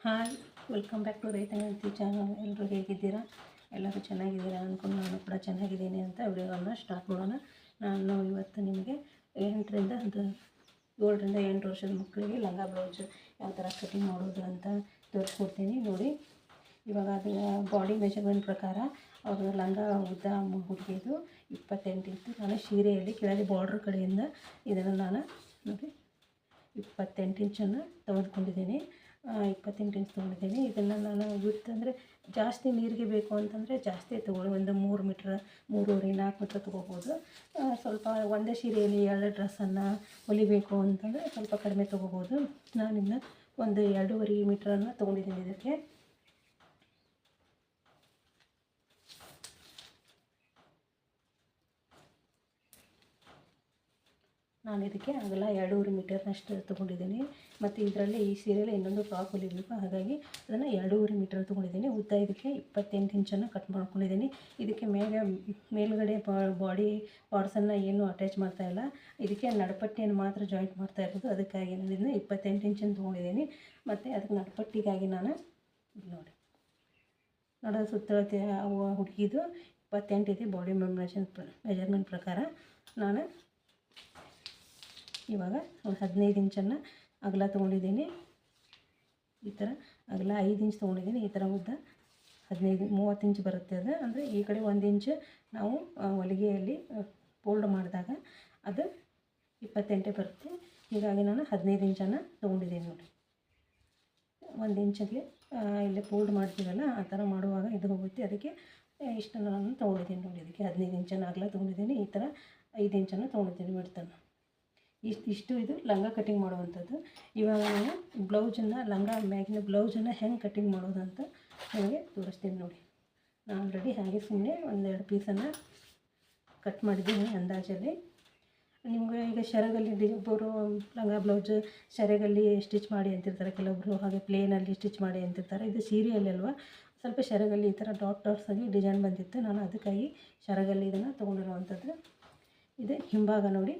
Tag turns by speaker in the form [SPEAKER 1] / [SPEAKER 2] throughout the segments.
[SPEAKER 1] Hi, welcome back to ರೈತನಂತಿ channel. ಎಲ್ಲರೂ ಹೇಗಿದ್ದೀರಾ? ಎಲ್ಲರೂ ಚೆನ್ನಾಗಿದ್ದೀರಾ ಅಂದ್ಕೊಂಡು ನಾನು ಕೂಡ ಚೆನ್ನಾಗಿದ್ದೀನಿ ಅಂತ ವಿಡಿಯೋವನ್ನು ಸ್ಟಾರ್ಟ್ ಮಾಡೋಣ. ನಾನು ಇವತ್ತು ನಿಮಗೆ 7ರಿಂದ 8 ವರ್ಷದ ಮಕ್ಕಳಿಗೆ ಲಂಗ ಬ್ಲೌಸ್ ಯಾವ ಥರ ಕಟಿಂಗ್ ಮಾಡೋದು ಅಂತ ತೋರಿಸ್ಕೊಡ್ತೀನಿ ನೋಡಿ. ಇವಾಗ ಅದು ಬಾಡಿ ಮೆಜರ್ಮೆಂಟ್ ಪ್ರಕಾರ ಅವ್ರದ್ದು ಲಂಗ ಉದ್ದ ಹುಡುಗಿದು 28 ಇತ್ತು. ನಾನು ಸೀರೆಯಲ್ಲಿ ಕೆಳಗೆ ಬಾರ್ಡ್ರ್ ಕಡೆಯಿಂದ ಇದನ್ನು ನಾನು ನೋಡಿ 28 ಇಂಚನ್ನು ತೆಗೆದುಕೊಂಡಿದ್ದೀನಿ. 28 ಇಂಚ್ ತೊಗೊಂಡಿದ್ದೀನಿ. ಇದನ್ನು ನಾನು ಅಂದರೆ ಜಾಸ್ತಿ ನೀರಿಗೆ ಬೇಕು ಅಂತಂದರೆ ಜಾಸ್ತಿ ತೊಗೊಳ್ಳಿ, ಒಂದು 3 ಮೀಟ್ರ್ 3.5 4 ಮೀಟ್ರ್ ತೊಗೋಬೋದು. ಸ್ವಲ್ಪ ಒಂದೇ ಸೀರೆಯಲ್ಲಿ 2 ಡ್ರೆಸ್ಸನ್ನು ಹೊಲಿಬೇಕು ಅಂತಂದರೆ ಸ್ವಲ್ಪ ಕಡಿಮೆ ತೊಗೋಬೋದು. ನಾನಿನ್ನು ಒಂದು 2.5 ಮೀಟ್ರನ್ನು ತೊಗೊಂಡಿದ್ದೀನಿ. ಇದಕ್ಕೆ ನಾನು ಅಗಲ 2.5 ಮೀಟರ್ನಷ್ಟು ತೊಗೊಂಡಿದ್ದೀನಿ. ಮತ್ತು ಇದರಲ್ಲಿ ಈ ಸೀರೆಯಲ್ಲಿ ಇನ್ನೊಂದು ಫ್ರಾಕ್ ಹೊಲಿಬೇಕು, ಹಾಗಾಗಿ ಅದನ್ನು 2.5 ಮೀಟರ್ ತೊಗೊಂಡಿದ್ದೀನಿ. ಉದ್ದ ಇದಕ್ಕೆ 28 ಇಂಚನ್ನು ಕಟ್ ಮಾಡ್ಕೊಂಡಿದ್ದೀನಿ. ಇದಕ್ಕೆ ಮೇಲ್ಗಡೆ ಬಾಡಿ ಪಾರ್ಟ್ಸನ್ನು ಏನು ಅಟ್ಯಾಚ್ ಮಾಡ್ತಾಯಿಲ್ಲ, ಇದಕ್ಕೆ ನಡುಪಟ್ಟಿಯನ್ನು ಮಾತ್ರ ಜಾಯಿಂಟ್ ಮಾಡ್ತಾ ಇರೋದು. ಅದಕ್ಕಾಗಿ ನಾನು ಇದನ್ನು 28 ಇಂಚನ್ನು ತೊಗೊಂಡಿದ್ದೀನಿ. ಮತ್ತು ಅದಕ್ಕೆ ನಡುಪಟ್ಟಿಗಾಗಿ ನಾನು ನೋಡಿ ಸುತ್ತಳತೆ ಹುಡುಗಿದು 28 ಇದೆ ಬಾಡಿ ಮೆಜರ್ಮೆಂಟ್ ಪ್ರಕಾರ. ನಾನು ಇವಾಗ 15 ಇಂಚನ್ನು ಅಗಲ ತೊಗೊಂಡಿದ್ದೀನಿ. ಈ ಥರ ಅಗಲ 5 ಇಂಚ್ ತೊಗೊಂಡಿದ್ದೀನಿ. ಈ ಥರ ಉದ್ದ 30 ಇಂಚ್ ಬರುತ್ತೆ. ಅದು ಅಂದರೆ ಈ ಕಡೆ 1 ಇಂಚ್ ನಾವು ಹೊಲಿಗೆಯಲ್ಲಿ ಫೋಲ್ಡ್ ಮಾಡಿದಾಗ ಅದು 28 ಬರುತ್ತೆ. ಹೀಗಾಗಿ ನಾನು 15 ಇಂಚನ್ನು ತೊಗೊಂಡಿದ್ದೀನಿ ನೋಡಿ. 1 ಇಂಚಲ್ಲಿ ಇಲ್ಲಿ ಫೋಲ್ಡ್ ಮಾಡ್ತೀವಲ್ಲ, ಆ ಥರ ಮಾಡುವಾಗ ಇದು ಹೋಗುತ್ತೆ. ಅದಕ್ಕೆ ಇಷ್ಟನ್ನು ನಾನು ತೊಗೊಂಡಿದ್ದೀನಿ ನೋಡಿ. ಇದಕ್ಕೆ 15 ಇಂಚನ್ನು ಅಗಲ ತೊಗೊಂಡಿದ್ದೀನಿ. ಈ ಥರ 5 ಇಂಚನ್ನು ತೊಗೊಂಡಿದ್ದೀನಿ ಬಿಡ್ತಾನೆ. ಇಷ್ಟು ಇದು ಲಂಗ ಕಟಿಂಗ್ ಮಾಡುವಂಥದ್ದು. ಇವಾಗ ನಾನು ಲಂಗ ಮ್ಯಾಗಿನ ಬ್ಲೌಸನ್ನು ಹೆಂಗೆ ಕಟಿಂಗ್ ಮಾಡೋದು ಅಂತ ನಿಮಗೆ ತೋರಿಸ್ತೀನಿ ನೋಡಿ. ನಾನು ಆಲ್ರೆಡಿ ಹಾಗೆ ಸುಮ್ಮನೆ 1-2 ಪೀಸನ್ನು ಕಟ್ ಮಾಡಿದ್ದೀನಿ ಅಂದಾಜಲ್ಲಿ. ನಿಮಗೆ ಈಗ ಸೆರಗಲ್ಲಿ ಒಬ್ಬರು ಲಂಗ ಬ್ಲೌಸ್ ಸೆರಗಲ್ಲಿ ಸ್ಟಿಚ್ ಮಾಡಿ ಅಂತಿರ್ತಾರೆ, ಕೆಲವೊಬ್ಬರು ಹಾಗೆ ಪ್ಲೇನಲ್ಲಿ ಸ್ಟಿಚ್ ಮಾಡಿ ಅಂತಿರ್ತಾರೆ. ಇದು ಸೀರೆಯಲ್ಲಿ ಅಲ್ವಾ, ಸ್ವಲ್ಪ ಸೆರಗಲ್ಲಿ ಈ ಥರ ಡಾಟ್ಸ್ ಆಗಿ ಡಿಸೈನ್ ಬಂದಿತ್ತು. ನಾನು ಅದಕ್ಕಾಗಿ ಸೆರಗಲ್ಲಿ ಇದನ್ನು ತೊಗೊಂಡಿರುವಂಥದ್ದು. ಇದು ಹಿಂಭಾಗ ನೋಡಿ.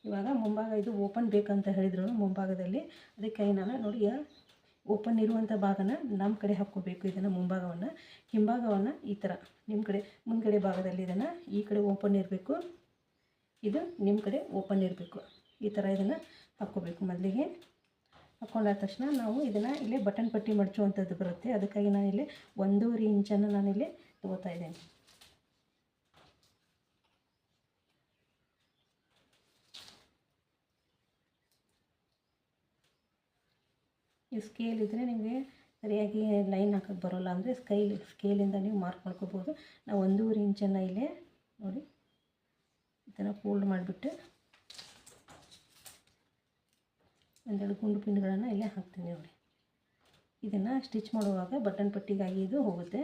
[SPEAKER 1] ಇವಾಗ ಮುಂಭಾಗ ಇದು ಓಪನ್ ಬೇಕಂತ ಹೇಳಿದ್ರು ಮುಂಭಾಗದಲ್ಲಿ, ಅದಕ್ಕಾಗಿ ನಾನು ನೋಡಿ ಓಪನ್ ಇರುವಂಥ ಭಾಗನ ನಮ್ಮ ಕಡೆ ಹಾಕ್ಕೋಬೇಕು. ಇದನ್ನು ಮುಂಭಾಗವನ್ನು, ಹಿಂಭಾಗವನ್ನು ಈ ಥರ ನಿಮ್ಮ ಕಡೆ ಮುಂದ್ಗಡೆ ಭಾಗದಲ್ಲಿ ಇದನ್ನು ಈ ಕಡೆ ಓಪನ್ ಇರಬೇಕು, ಇದು ನಿಮ್ಮ ಕಡೆ ಓಪನ್ ಇರಬೇಕು. ಈ ಥರ ಇದನ್ನು ಹಾಕ್ಕೋಬೇಕು. ಮೊದಲಿಗೆ ಹಾಕ್ಕೊಂಡಾದ ತಕ್ಷಣ ನಾವು ಇದನ್ನು ಇಲ್ಲೇ ಬಟನ್ ಪಟ್ಟಿ ಮಡಚುವಂಥದ್ದು ಬರುತ್ತೆ. ಅದಕ್ಕಾಗಿ ನಾನಿಲ್ಲಿ 1.5 ಇಂಚನ್ನು ನಾನಿಲ್ಲಿ ತೊಗೋತಾ ಇದ್ದೇನೆ. ಈ ಸ್ಕೇಲ್ ಇದ್ದರೆ ನಿಮಗೆ ಸರಿಯಾಗಿ ಲೈನ್ ಹಾಕೋಕ್ಕೆ ಬರೋಲ್ಲ ಅಂದರೆ ಸ್ಕೇಲಿಂದ ನೀವು ಮಾರ್ಕ್ ಮಾಡ್ಕೋಬೋದು. ನಾವು 1.5 ಇಂಚನ್ನು ಇಲ್ಲೇ ನೋಡಿ ಈ ಥರ ಫೋಲ್ಡ್ ಮಾಡಿಬಿಟ್ಟು 1-2 ಗುಂಡು ಪಿನ್ಗಳನ್ನು ಇಲ್ಲೇ ಹಾಕ್ತೀನಿ ನೋಡಿ. ಇದನ್ನು ಸ್ಟಿಚ್ ಮಾಡುವಾಗ ಬಟನ್ ಪಟ್ಟಿಗಾಗಿ ಇದು ಹೋಗುತ್ತೆ.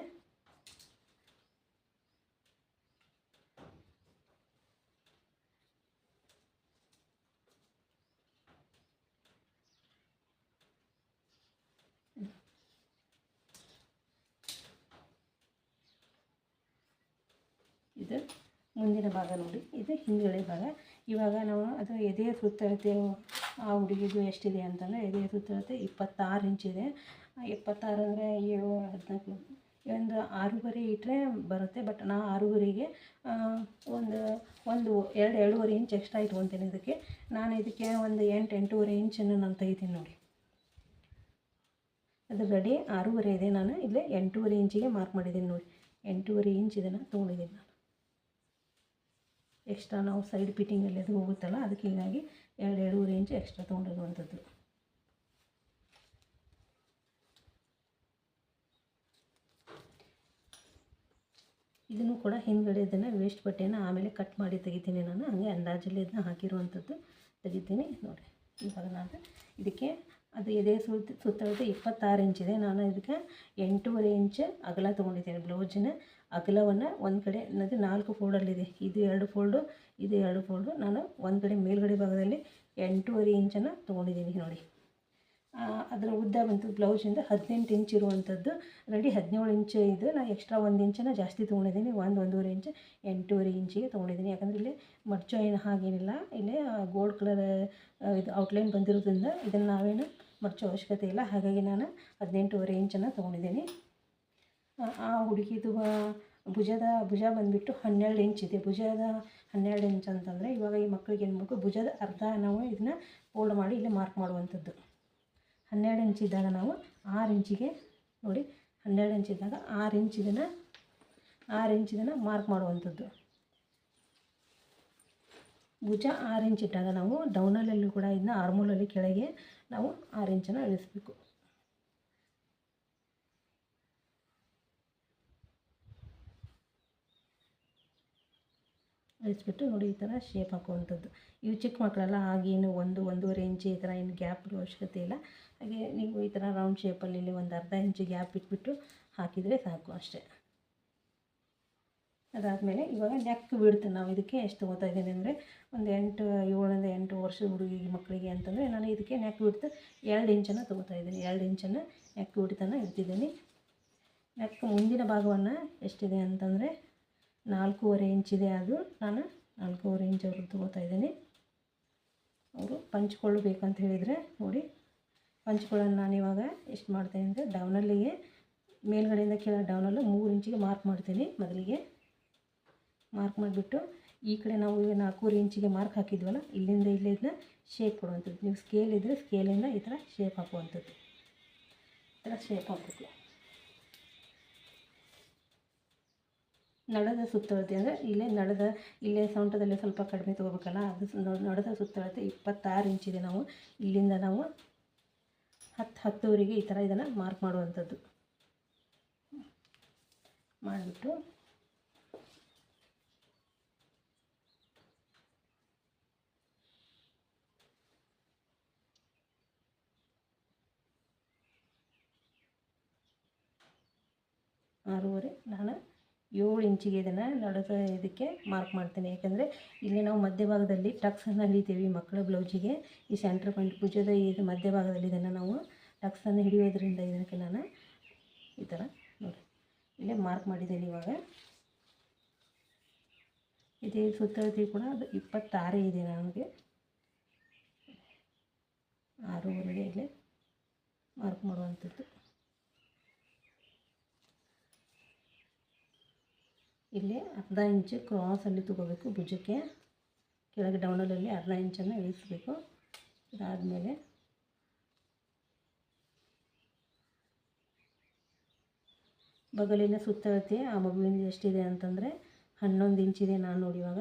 [SPEAKER 1] ಇದು ಮುಂದಿನ ಭಾಗ ನೋಡಿ, ಇದು ಹಿಂದ್ಗಡೆ ಭಾಗ. ಇವಾಗ ನಾವು ಅದು ಎದೆಯ ಸುತ್ತಳತೆ ಆ ಹುಡುಗಿದು ಎಷ್ಟಿದೆ ಅಂತಂದರೆ, ಎದೆಯ ಸುತ್ತಳತೆ 26 ಇಂಚಿದೆ. 26 ಅಂದರೆ 7 14 ಒಂದು 6.5 ಇಟ್ಟರೆ ಬರುತ್ತೆ. ಬಟ್ ನಾ 6.5ಗೆ ಒಂದು 2.5 ಇಂಚ್ ಎಕ್ಸ್ಟ್ರಾ ಇಟ್ಕೊತೀನಿ. ಇದಕ್ಕೆ ಒಂದು 8-8.5 ಇಂಚನ್ನು ನಾನು ತೆಗಿತೀನಿ ನೋಡಿ. ಅದು ಗಡಿ 6.5 ಇದೆ, ನಾನು ಇಲ್ಲೇ 8.5 ಇಂಚಿಗೆ ಮಾರ್ಕ್ ಮಾಡಿದ್ದೀನಿ ನೋಡಿ. 8.5 ಇಂಚ್ ಇದನ್ನು ತೊಗೊಂಡಿದ್ದೀನಿ ನಾನು. ಎಕ್ಸ್ಟ್ರಾ ನಾವು ಸೈಡ್ ಫಿಟ್ಟಿಂಗಲ್ಲಿ ಅದು ಹೋಗುತ್ತಲ್ಲ, ಅದಕ್ಕೆ ಹೀಗಾಗಿ 2.5 ಇಂಚ್ ಎಕ್ಸ್ಟ್ರಾ ತೊಗೊಂಡಿರುವಂಥದ್ದು. ಇದನ್ನು ಕೂಡ ಹಿಂದ್ಗಡೆ ಇದನ್ನು ವೇಸ್ಟ್ ಬಟ್ಟೆಯನ್ನು ಆಮೇಲೆ ಕಟ್ ಮಾಡಿ ತೆಗಿತೀನಿ ನಾನು. ಹಾಗೆ ಅಂದಾಜಲ್ಲಿ ಇದನ್ನ ಹಾಕಿರುವಂಥದ್ದು ತೆಗಿತೀನಿ ನೋಡಿ. ಇವಾಗ ನಾನು ಇದಕ್ಕೆ ಅದು ಎದೆ ಸುತ್ತಳತೆ 26 ಇಂಚಿದೆ. ನಾನು ಇದಕ್ಕೆ 8.5 ಇಂಚ್ ಅಗಲ ತೊಗೊಂಡಿದ್ದೀನಿ. ಬ್ಲೌಸಿನ ಅಗಲವನ್ನು ಒಂದು ಕಡೆ ಅನ್ನೋದು 4 ಫೋಲ್ಡಲ್ಲಿದೆ. ಇದು 2 ಫೋಲ್ಡು, ಇದು 2 ಫೋಲ್ಡು. ನಾನು ಒಂದು ಕಡೆ ಮೇಲ್ಗಡೆ ಭಾಗದಲ್ಲಿ 8.5 ಇಂಚನ್ನು ತೊಗೊಂಡಿದ್ದೀನಿ ನೋಡಿ. ಅದರ ಉದ್ದ ಬಂತು ಬ್ಲೌಸಿಂದ 18 ಇಂಚ್ ಇರುವಂಥದ್ದು. ರೆಡಿ 17 ಇಂಚ್ ಇದು. ನಾನು ಎಕ್ಸ್ಟ್ರಾ 1 ಇಂಚನ್ನು ಜಾಸ್ತಿ ತೊಗೊಂಡಿದ್ದೀನಿ. 1-1.5 ಇಂಚ್ 8.5 ಇಂಚಿಗೆ ತೊಗೊಂಡಿದ್ದೀನಿ. ಯಾಕಂದರೆ ಇಲ್ಲಿ ಮಡ್ಚೋ ಏನು ಹಾಗೇನಿಲ್ಲ, ಇಲ್ಲೇ ಗೋಲ್ಡ್ ಕಲರ್ ಇದು ಔಟ್ಲೈನ್ ಬಂದಿರೋದ್ರಿಂದ ಇದನ್ನು ನಾವೇನು ಮಡಚೋ ಅವಶ್ಯಕತೆ ಇಲ್ಲ. ಹಾಗಾಗಿ ನಾನು 18.5 ಇಂಚನ್ನು ತೊಗೊಂಡಿದ್ದೀನಿ. ಆ ಹುಡುಗಿದು ಭುಜ ಬಂದುಬಿಟ್ಟು 12 ಇಂಚ್ ಇದೆ. ಭುಜದ 12 ಇಂಚ್ ಅಂತಂದರೆ ಇವಾಗ ಈ ಮಕ್ಕಳಿಗೆ ಏನು ಮಾಡಬೇಕು, ಭುಜದ ಅರ್ಧ ನಾವು ಇದನ್ನ ಫೋಲ್ಡ್ ಮಾಡಿ ಇಲ್ಲಿ ಮಾರ್ಕ್ ಮಾಡುವಂಥದ್ದು. 12 ಇಂಚ್ ಇದ್ದಾಗ ನಾವು 6 ಇಂಚಿಗೆ ನೋಡಿ, 12 ಇಂಚ್ ಇದ್ದಾಗ 6 ಇಂಚ್ ಇದನ್ನು ಮಾರ್ಕ್ ಮಾಡುವಂಥದ್ದು. ಭುಜ 6 ಇಂಚ್ ಇಟ್ಟಾಗ ನಾವು ಡೌನಲ್ಲೂ ಕೂಡ ಇದನ್ನ ಆರ್ಮೋಲಲ್ಲಿ ಕೆಳಗೆ ನಾವು 6 ಇಂಚನ್ನು ಇಳಿಸ್ಬೇಕು. ಇಳಿಸ್ಬಿಟ್ಟು ನೋಡಿ ಈ ಥರ ಶೇಪ್ ಹಾಕುವಂಥದ್ದು. ಇವು ಚಿಕ್ಕ ಮಕ್ಕಳೆಲ್ಲ ಆಗೇನು 1-1.5 ಇಂಚ್ ಈ ಥರ ಏನು ಗ್ಯಾಪ್ ಇಡೋ ಅವಶ್ಯಕತೆ ಇಲ್ಲ. ಹಾಗೆ ನೀವು ಈ ಥರ ರೌಂಡ್ ಶೇಪಲ್ಲಿ ಇಲ್ಲಿ ಒಂದು ಅರ್ಧ ಇಂಚು ಗ್ಯಾಪ್ ಇಟ್ಬಿಟ್ಟು ಹಾಕಿದರೆ ಸಾಕು ಅಷ್ಟೇ. ಅದಾದಮೇಲೆ ಇವಾಗ ನೆಕ್ ಬಿಡ್ತು ನಾವು ಇದಕ್ಕೆ ಎಷ್ಟು ತೊಗೋತಾ ಇದ್ದೀನಿ ಅಂದರೆ ಒಂದು 7ರಿಂದ 8 ವರ್ಷದ ಹುಡುಗಿಗೆ ಮಕ್ಕಳಿಗೆ ಅಂತಂದರೆ ನಾನು ಇದಕ್ಕೆ ನೆಕ್ ಬಿಡ್ತು 2 ಇಂಚನ್ನು ತೊಗೋತಾ ಇದ್ದೀನಿ. 2 ಇಂಚನ್ನು ನೆಕ್ ಬಿಡ್ತನ್ನು ಇಡ್ತಿದ್ದೀನಿ. ನೆಕ್ ಮುಂದಿನ ಭಾಗವನ್ನು ಎಷ್ಟಿದೆ ಅಂತಂದರೆ 4.5 ಇಂಚಿದೆ. ಅದು ನಾನು 4.5 ಇಂಚವರೆಗೂ ತೊಗೋತಾ ಇದ್ದೀನಿ. ಅವರು ಪಂಚ್ಕೊಳ್ಬೇಕಂತ ಹೇಳಿದರೆ ನೋಡಿ, ಪಂಚ್ಕೊಳ್ಳೋಣ ನಾನು ಇವಾಗ ಎಷ್ಟು ಮಾಡ್ತೀನಿ ಅಂದರೆ ಡೌನಲ್ಲಿಗೆ ಮೇಲ್ಗಡೆಯಿಂದ ಕೆಳಗೆ ಡೌನಲ್ಲಿ 3 ಇಂಚಿಗೆ ಮಾರ್ಕ್ ಮಾಡ್ತೀನಿ. ಮೊದಲಿಗೆ ಮಾರ್ಕ್ ಮಾಡಿಬಿಟ್ಟು ಈ ಕಡೆ ನಾವು 4 ಇಂಚಿಗೆ ಮಾರ್ಕ್ ಹಾಕಿದ್ವಲ್ಲ, ಇಲ್ಲಿಂದ ಇದನ್ನ ಶೇಪ್ ಕೊಡುವಂಥದ್ದು. ನೀವು ಸ್ಕೇಲ್ ಇದ್ದರೆ ಸ್ಕೇಲಿಂದ ಈ ಥರ ಶೇಪ್ ಹಾಕುವಂಥದ್ದು. ಈ ಥರ ಶೇಪ್ ಹಾಕಬೇಕು. ನಡದ ಸುತ್ತಳತೆ ಅಂದರೆ ಇಲ್ಲೇ ಸೊಂಟದಲ್ಲಿ ಸ್ವಲ್ಪ ಕಡಿಮೆ ತೊಗೋಬೇಕಲ್ಲ, ಅದು ನಡದ ಸುತ್ತಳತೆ 26 ಇಂಚಿದೆ. ನಾವು ಇಲ್ಲಿಂದ ನಾವು 10-10ವರೆಗೆ ಈ ಥರ ಇದನ್ನು ಮಾರ್ಕ್ ಮಾಡುವಂಥದ್ದು. ಮಾಡಿಬಿಟ್ಟು ಆರೂವರೆ ನಾನು 7 ಇಂಚಿಗೆ ಇದನ್ನು ನಡದ ಇದಕ್ಕೆ ಮಾರ್ಕ್ ಮಾಡ್ತೀನಿ. ಯಾಕಂದರೆ ಇಲ್ಲಿ ನಾವು ಮಧ್ಯಭಾಗದಲ್ಲಿ ಟಕ್ಸನ್ನು ಹಿಡಿತೀವಿ ಮಕ್ಕಳ ಬ್ಲೌಜಿಗೆ. ಈ ಸೆಂಟ್ರ್ ಪಾಯಿಂಟ್ ಭುಜದ ಇದು ಮಧ್ಯಭಾಗದಲ್ಲಿ ಇದನ್ನು ನಾವು ಟಕ್ಸನ್ನು ಹಿಡಿಯೋದ್ರಿಂದ ಇದಕ್ಕೆ ನಾನು ಈ ಥರ ನೋಡಿ ಇಲ್ಲೇ ಮಾರ್ಕ್ ಮಾಡಿದ್ದೀನಿ. ಇವಾಗ ಇದೇ ಸುತ್ತಳತೆ ಕೂಡ ಅದು 26 ಇದೆ. ನನಗೆ 6.5 ಇಲ್ಲೇ ಮಾರ್ಕ್ ಮಾಡುವಂಥದ್ದು. ಇಲ್ಲಿ ಅರ್ಧ ಇಂಚು ಕ್ರಾಸಲ್ಲಿ ತೊಗೋಬೇಕು. ಭುಜಕ್ಕೆ ಕೆಳಗೆ ಡೌನಲಲ್ಲಿ ಅರ್ಧ ಇಂಚನ್ನು ಇಳಿಸಬೇಕು. ಇದಾದಮೇಲೆ ಬಗಲಿನ ಸುತ್ತಳತೆ ಆ ಮಗುವಿನ ಎಷ್ಟಿದೆ ಅಂತಂದರೆ 11 ಇಂಚಿದೆ. ನಾನು ನೋಡಿ ಇವಾಗ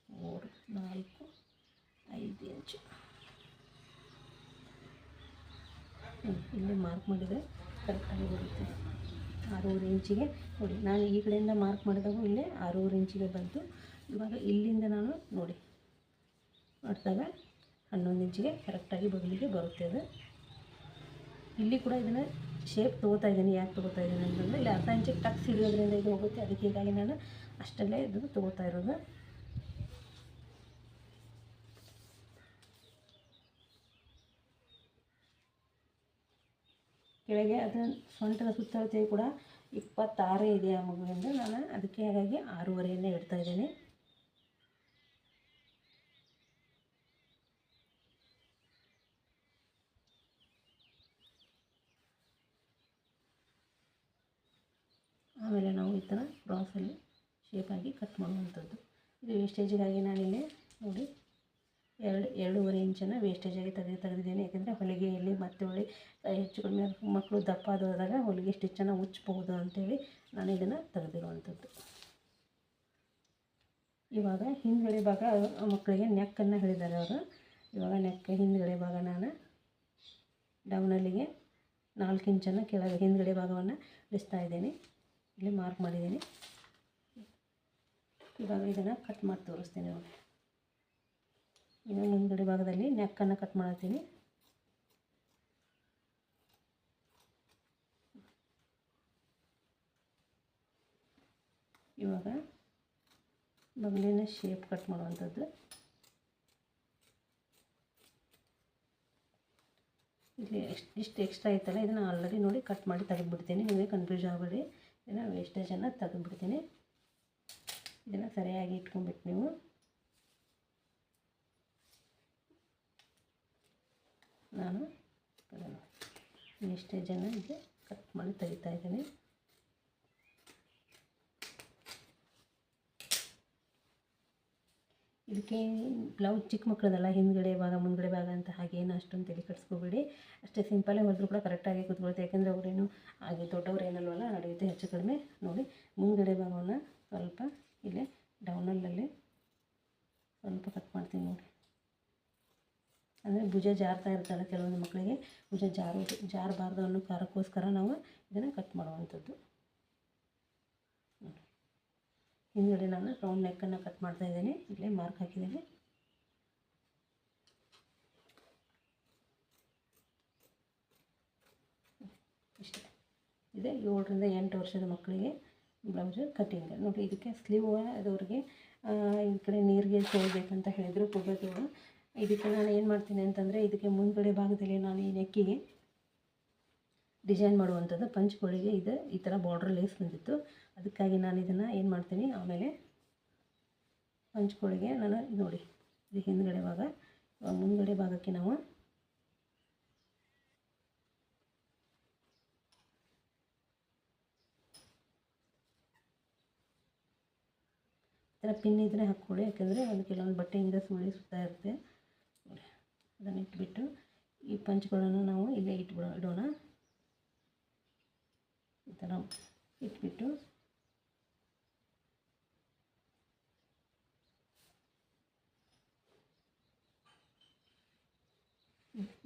[SPEAKER 1] 3, 4, 5 ಇಂಚು ಇಲ್ಲಿ ಮಾರ್ಕ್ ಮಾಡಿದರೆ ಕರೆಕ್ಟಾಗಿ ಬರುತ್ತೆ. 6.5 ಇಂಚಿಗೆ ನೋಡಿ, ನಾನು ಈ ಕಡೆಯಿಂದ ಮಾರ್ಕ್ ಮಾಡಿದಾಗ ಇಲ್ಲೇ 6.5 ಇಂಚಿಗೆ ಬಂತು. ಇವಾಗ ಇಲ್ಲಿಂದ ನಾನು ನೋಡಿ ಮಾಡಿದಾಗ 11 ಇಂಚಿಗೆ ಕರೆಕ್ಟಾಗಿ ಬಗಲಿಗೆ ಬರುತ್ತೆ. ಅದು ಇಲ್ಲಿ ಕೂಡ ಇದನ್ನು ಶೇಪ್ ತೊಗೋತಾ ಇದ್ದೀನಿ. ಯಾಕೆ ತೊಗೋತಾ ಇದ್ದೀನಿ ಅಂತಂದರೆ ಇಲ್ಲಿ ಅರ್ಧ ಇಂಚಿಗೆ ಟಕ್ಸ್ ಹಿಡಿಯೋದ್ರಿಂದ ಇದು ಹೋಗುತ್ತೆ. ಅದಕ್ಕೆ ಹೀಗಾಗಿ ನಾನು ಅಷ್ಟಲ್ಲೇ ಇದನ್ನು ತೊಗೋತಾ ಇರೋದು. ಕೆಳಗೆ ಅದು ಸೊಂಟದ ಸುತ್ತಳತೆ ಕೂಡ 26 ಇದೆ ಆ ಮಗುವಿಂದ. ನಾನು ಅದಕ್ಕೆ ಹಾಗಾಗಿ 6.5 ಇಡ್ತಾ ಇದ್ದೀನಿ. ಆಮೇಲೆ ನಾವು ಈ ಥರ ಕ್ರಾಸಲ್ಲಿ ಶೇಪಾಗಿ ಕಟ್ ಮಾಡುವಂಥದ್ದು. ಇದು ವೇಸ್ಟೇಜಿಗಾಗಿ ನಾನಿಲ್ಲಿ ನೋಡಿ 2.5 ಇಂಚನ್ನು ವೇಸ್ಟೇಜಾಗಿ ತೆಗೆದಿದ್ದೀನಿ. ಯಾಕೆಂದರೆ ಹೊಲಿಗೆಯಲ್ಲಿ ಮತ್ತೆ ಹೊಳ್ಳಿ ಹೆಚ್ಚು ಕಡಿಮೆ ಮಕ್ಕಳು ದಪ್ಪ ಆದಾಗ ಹೊಲಿಗೆ ಸ್ಟಿಚ್ಚನ್ನು ಉಚ್ಚಬಹುದು ಅಂಥೇಳಿ ನಾನು ಇದನ್ನು ತೆಗೆದಿರುವಂಥದ್ದು. ಇವಾಗ ಹಿಂದ್ಗಡೆ ಭಾಗ ಮಕ್ಕಳಿಗೆ ನೆಕ್ಕನ್ನು ಹೇಳಿದ್ದಾರೆ ಅವರು. ಇವಾಗ ನೆಕ್ ಹಿಂದ್ಗಡೆ ಭಾಗ ನಾನು ಡೌನಲ್ಲಿಗೆ 4 ಇಂಚನ್ನು ಕೆಳಗೆ ಹಿಂದ್ಗಡೆ ಭಾಗವನ್ನು ಇಳಿಸ್ತಾ ಇದ್ದೀನಿ. ಇಲ್ಲಿ ಮಾರ್ಕ್ ಮಾಡಿದ್ದೀನಿ. ಇವಾಗ ಇದನ್ನು ಕಟ್ ಮಾಡಿ ತೋರಿಸ್ತೀನಿ ನೋಡಿ. ಇನ್ನು ಮುಂದ್ಗಡೆ ಭಾಗದಲ್ಲಿ ನೆಕ್ಕನ್ನು ಕಟ್ ಮಾಡ್ತೀನಿ. ಇವಾಗ ಬಗಲಿನ ಶೇಪ್ ಕಟ್ ಮಾಡುವಂಥದ್ದು. ಇಲ್ಲಿ ಇಷ್ಟು ಎಕ್ಸ್ಟ್ರಾ ಐತಲ್ಲ ಇದನ್ನು ಆಲ್ರೆಡಿ ನೋಡಿ ಕಟ್ ಮಾಡಿ ತೆಗೆದುಬಿಡ್ತೀನಿ. ನೀವೇ ಕನ್ಫ್ಯೂಸ್ ಆಗಬೇಡಿ. ಇದನ್ನು ವೇಸ್ಟೇಜನ್ನು ತೆಗೆದುಬಿಡ್ತೀನಿ. ಇದನ್ನು ಸರಿಯಾಗಿ ಇಟ್ಕೊಂಡ್ಬಿಟ್ಟು ನೀವು ನಾನು ಇಷ್ಟೇ ಜನ ಇದೆ ಕಟ್ ಮಾಡಿ ತೆಗಿತಾ ಇದ್ದೀನಿ. ಇದಕ್ಕೆ ಬ್ಲೌಸ್ ಚಿಕ್ಕ ಮಕ್ಕಳದಲ್ಲ, ಹಿಂದ್ಗಡೆ ಭಾಗ ಮುಂದ್ಗಡೆ ಭಾಗ ಅಂತ ಹಾಗೇನು ಅಷ್ಟೊಂದು ತಲೆ ಕೆಡಿಸ್ಕೋಬೇಡಿ. ಅಷ್ಟೇ ಸಿಂಪಲ್ಲೇ ಹೊಡೆದ್ರೂ ಕೂಡ ಕರೆಕ್ಟಾಗಿ ಕೂತ್ಕೊಳುತ್ತೆ. ಯಾಕೆಂದರೆ ಅವರೇನು ಹಾಗೆ ದೊಡ್ಡವ್ರು ಏನಲ್ವಲ್ಲ, ನಡೆಯುತ್ತೆ ಹೆಚ್ಚು ಕಡಿಮೆ. ನೋಡಿ ಮುಂದ್ಗಡೆ ಭಾಗವನ್ನು ಸ್ವಲ್ಪ ಇಲ್ಲೇ ಡೌನಲ್ಲೇ ಸ್ವಲ್ಪ ಕಟ್ ಮಾಡ್ತೀನಿ ನೋಡಿ. ಅಂದರೆ ಭುಜ ಜಾರ್ತಾ ಇರ್ತಾರೆ ಕೆಲವೊಂದು ಮಕ್ಕಳಿಗೆ, ಭುಜ ಜಾರಬಾರ್ದು ಅನ್ನೋ ಕಾರಣಕ್ಕೋಸ್ಕರ ನಾವು ಇದನ್ನು ಕಟ್ ಮಾಡುವಂಥದ್ದು. ಹಿಂದ್ಗಡೆ ನಾನು ರೌಂಡ್ ನೆಕ್ಕನ್ನು ಕಟ್ ಮಾಡ್ತಾ ಇದ್ದೀನಿ. ಇಲ್ಲೇ ಮಾರ್ಕ್ ಹಾಕಿದ್ದೀನಿ. ಇಷ್ಟೇ. ಇದೆ 7 ರಿಂದ 8 ವರ್ಷದ ಮಕ್ಕಳಿಗೆ ಬ್ಲೌಸು ಕಟ್ಟಿಂಗ್. ನೋಡಿ ಇದಕ್ಕೆ ಸ್ಲೀವ್ ಅದವ್ರಿಗೆ ಈ ಕಡೆ ನೀರಿಗೆ ತೊಗೊಳ್ಬೇಕಂತ ಹೇಳಿದರು ಪುಬ್ಬದವರು. ಇದಕ್ಕೆ ನಾನು ಏನು ಮಾಡ್ತೀನಿ ಅಂತಂದರೆ, ಇದಕ್ಕೆ ಮುಂದ್ಗಡೆ ಭಾಗದಲ್ಲಿ ನಾನು ಈ ನೆಕ್ಕಿಗೆ ಡಿಸೈನ್ ಮಾಡುವಂಥದ್ದು. ಪಂಚ್ಗಳಿಗೆ ಇದು ಈ ಥರ ಬಾರ್ಡ್ರ್ ಲೇಸ್ ಬಂದಿತ್ತು, ಅದಕ್ಕಾಗಿ ನಾನು ಇದನ್ನು ಏನು ಮಾಡ್ತೀನಿ, ಆಮೇಲೆ ಪಂಚ್ಗಳಿಗೆ ನಾನು ನೋಡಿ ಇದು ಹಿಂದ್ಗಡೆ ಭಾಗ, ಮುಂದ್ಗಡೆ ಭಾಗಕ್ಕೆ ನಾವು ಈ ಥರ ಪಿನ್ ಇದ್ದರೆ ಹಾಕ್ಕೊಳ್ಳಿ. ಯಾಕೆಂದರೆ ಒಂದು ಕೆಲವೊಂದು ಬಟ್ಟೆಯಿಂದ ಸುತ್ತಾ ಇರುತ್ತೆ. ಅದನ್ನು ಇಟ್ಬಿಟ್ಟು ಈ ಪಂಚ್ಗಳನ್ನು ನಾವು ಇಲ್ಲೇ ಇಡೋಣ. ಈ ಥರ ಇಟ್ಬಿಟ್ಟು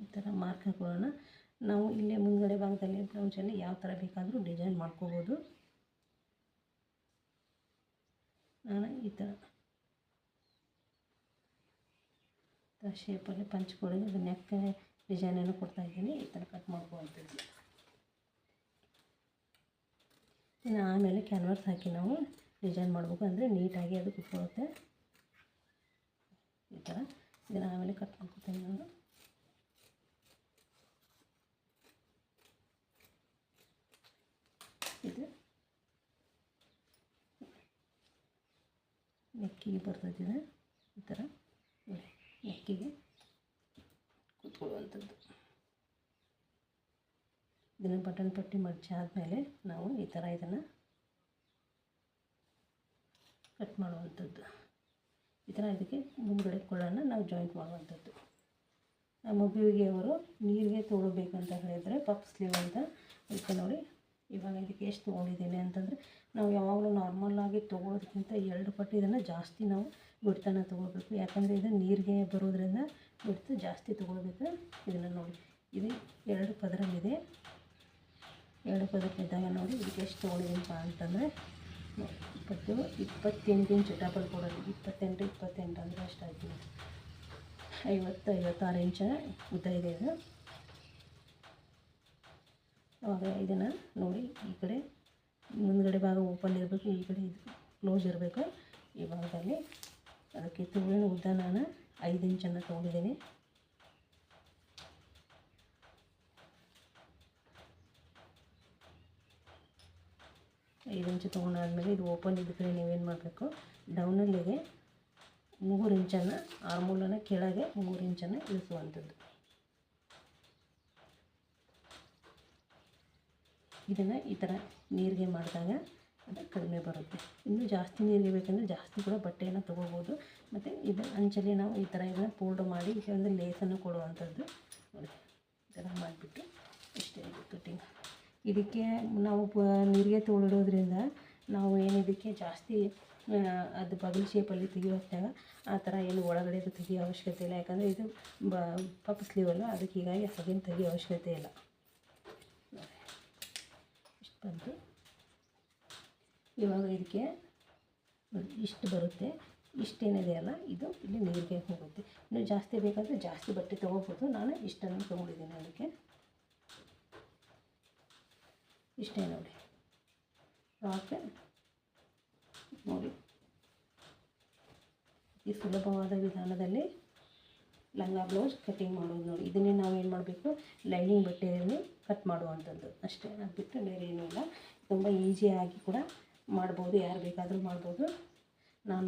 [SPEAKER 1] ಈ ಥರ ಮಾರ್ಕ್ ಹಾಕೊಳ್ಳೋಣ. ನಾವು ಇಲ್ಲೇ ಮುಂದ್ಗಡೆ ಭಾಗದಲ್ಲಿ ಬ್ಲೌಸಲ್ಲಿ ಯಾವ ಥರ ಬೇಕಾದರೂ ಡಿಸೈನ್ ಮಾಡ್ಕೋಬೋದು. ನಾನು ಈ ಥರ ಶೇಪಲ್ಲಿ ಪಂಚ್ಕೊಳ್ಳಿ ಅದು ನೆಕ್ ಡಿಸೈನನ್ನು ಕೊಡ್ತಾಯಿದ್ದೀನಿ. ಈ ಥರ ಕಟ್ ಮಾಡ್ಕೊಳ್ಳುವಂಥದ್ದು. ಇನ್ನು ಆಮೇಲೆ ಕ್ಯಾನ್ವಾಸ್ ಹಾಕಿ ನಾವು ಡಿಸೈನ್ ಮಾಡಬೇಕು, ಅಂದರೆ ನೀಟಾಗಿ ಅದು ಕೂತ್ಕೊಳ್ಳುತ್ತೆ. ಈ ಥರ ಇದನ್ನು ಆಮೇಲೆ ಕಟ್ ಮಾಡ್ಕೊತೀನಿ ನಾನು. ಇದು ನೆಕ್ಕಿಗೆ ಬರ್ತೈತಿದೆ. ಈ ಥರ ನೆಕ್ಕಿಗೆ ಕೂತ್ಕೊಳ್ಳುವಂಥದ್ದು. ಇದನ್ನು ಬಟನ್ ಪಟ್ಟಿ ಮಡಚಾದ್ಮೇಲೆ ನಾವು ಈ ಥರ ಇದನ್ನು ಕಟ್ ಮಾಡುವಂಥದ್ದು. ಈ ಥರ ಇದಕ್ಕೆ ಮುಂದ್ಗಡೆ ಕೊಳ್ಳನ್ನು ನಾವು ಜಾಯಿಂಟ್ ಮಾಡುವಂಥದ್ದು. ಮಗುವಿಗೆ ಅವರು ನೀರಿಗೆ ತೊಗೊಳ್ಬೇಕಂತ ಹೇಳಿದರೆ ಪಫ್ ಸ್ಲೀವ್ ಅಂತ ಇದಕ್ಕೆ ನೋಡಿ. ಇವಾಗ ಇದಕ್ಕೆ ಎಷ್ಟು ತೊಗೊಂಡಿದ್ದೀನಿ ಅಂತಂದರೆ, ನಾವು ಯಾವಾಗಲೂ ನಾರ್ಮಲಾಗಿ ತೊಗೊಳೋದಕ್ಕಿಂತ 2 ಪಟ್ಟು ಇದನ್ನು ಜಾಸ್ತಿ ನಾವು ಬಿಡ್ತನ ತೊಗೊಳ್ಬೇಕು. ಯಾಕಂದರೆ ಇದು ನೀರಿಗೆ ಬರೋದ್ರಿಂದ ಬಿಡ್ತು ಜಾಸ್ತಿ ತೊಗೊಳ್ಬೇಕು. ಇದನ್ನು ನೋಡಿ, ಇದು 2 ಪದರಲ್ಲಿದೆ. 2 ಪದರಕ್ಕಿದ್ದಾಗ ನೋಡಿ ಇದಕ್ಕೆ ಎಷ್ಟು ತೊಗೊಂಡಿದ್ದೀನಪ್ಪ ಅಂತಂದರೆ 28 ಇಂಚು ಡಬಲ್ ಕೊಡೋದು. 28 ಅಂದರೆ ಅಷ್ಟಾಯ್ತು. 56 ಇಂಚ್ ಉದ್ದ ಇದೆ ಇದು. ಆವಾಗ ಇದನ್ನು ನೋಡಿ, ಈ ಕಡೆ ಮುಂದ್ಗಡೆ ಭಾಗ ಓಪನ್ ಇರಬೇಕು, ಈ ಕಡೆ ಇದು ಕ್ಲೋಸ್ ಇರಬೇಕು. ಈ ಭಾಗದಲ್ಲಿ ಅದಕ್ಕೆ ತೋಳಿನ ಉದ್ದ ನಾನು 5 ಇಂಚನ್ನು ತೊಗೊಂಡಿದ್ದೀನಿ. ಐದು ಇಂಚು ತೊಗೊಂಡಾದ್ಮೇಲೆ ಇದು ಓಪನ್ ಇದ್ದ ಕಡೆ ನೀವೇನು ಮಾಡಬೇಕು, ಡೌನಲ್ಲಿಗೆ 3 ಇಂಚನ್ನು ಆರ್ಮೂಲನ್ನು ಕೆಳಗೆ 3 ಇಂಚನ್ನು ಇಳಿಸುವಂಥದ್ದು. ಇದನ್ನು ಈ ಥರ ನೀರಿಗೆ ಮಾಡಿದಾಗ ಅದು ಕಡಿಮೆ ಬರುತ್ತೆ. ಇನ್ನೂ ಜಾಸ್ತಿ ನೀರಿಗೆ ಬೇಕಂದರೆ ಜಾಸ್ತಿ ಕೂಡ ಬಟ್ಟೆಯನ್ನು ತೊಗೋಬೋದು. ಮತ್ತು ಇದು ಅಂಚಲ್ಲಿ ನಾವು ಈ ಥರ ಇದನ್ನು ಫೋಲ್ಡ್ ಮಾಡಿ ಒಂದು ಲೇಸನ್ನು ಕೊಡುವಂಥದ್ದು. ನೋಡಿ ಈ ಥರ ಮಾಡಿಬಿಟ್ಟು ಇಷ್ಟೇ ಇದು ಕಟ್ಟಿಂಗ್. ಇದಕ್ಕೆ ನಾವು ನೀರಿಗೆ ತೊಗೊಳೋದ್ರಿಂದ ನಾವು ಏನಿದಕ್ಕೆ ಜಾಸ್ತಿ ಅದು ಬಗಲ್ ಶೇಪಲ್ಲಿ ತೆಗಿಯೋ ಹೊತ್ತಾಗ ಆ ಥರ ಏನು ಒಳಗಡೆ ಅದು ತೆಗಿಯೋ ಅವಶ್ಯಕತೆ ಇಲ್ಲ. ಯಾಕಂದರೆ ಇದು ಪಫ್ ಸ್ಲೀವಲ್ಲ, ಅದಕ್ಕೆ ಹೀಗಾಗಿ ಹಾಗೇನು ತೆಗಿಯೋ ಅವಶ್ಯಕತೆ ಇಲ್ಲ. ಇಷ್ಟು ಬಂತು. ಇವಾಗ ಇದಕ್ಕೆ ಇಷ್ಟು ಬರುತ್ತೆ. ಇಷ್ಟೇನಿದೆ ಅಲ್ಲ, ಇದು ಇಲ್ಲಿ ನೀರಿಗೆ ಹೋಗುತ್ತೆ. ಇನ್ನು ಜಾಸ್ತಿ ಬೇಕಾದರೆ ಜಾಸ್ತಿ ಬಟ್ಟೆ ತೊಗೋಬೋದು. ನಾನು ಇಷ್ಟನ್ನು ತೊಗೊಂಡಿದ್ದೀನಿ ಅದಕ್ಕೆ. ಇಷ್ಟೇ ನೋಡಿ ಫ್ರಾಕ್. ನೋಡಿ ಈ ಸುಲಭವಾದ ವಿಧಾನದಲ್ಲಿ ಲಂಗ ಬ್ಲೌಸ್ ಕಟ್ಟಿಂಗ್ ಮಾಡೋದು ನೋಡಿ. ಇದನ್ನೇ ನಾವೇನು ಮಾಡಬೇಕು, ಲೈನಿಂಗ್ ಬಟ್ಟೆಯಲ್ಲಿ ಕಟ್ ಮಾಡುವಂಥದ್ದು ಅಷ್ಟೇ. ಅದು ಬಿಟ್ಟು ಬೇರೆ ಏನೂ ಇಲ್ಲ. ತುಂಬ ಈಸಿಯಾಗಿ ಕೂಡ ಮಾಡ್ಬೋದು, ಯಾರು ಬೇಕಾದರೂ ಮಾಡ್ಬೋದು. ನಾನು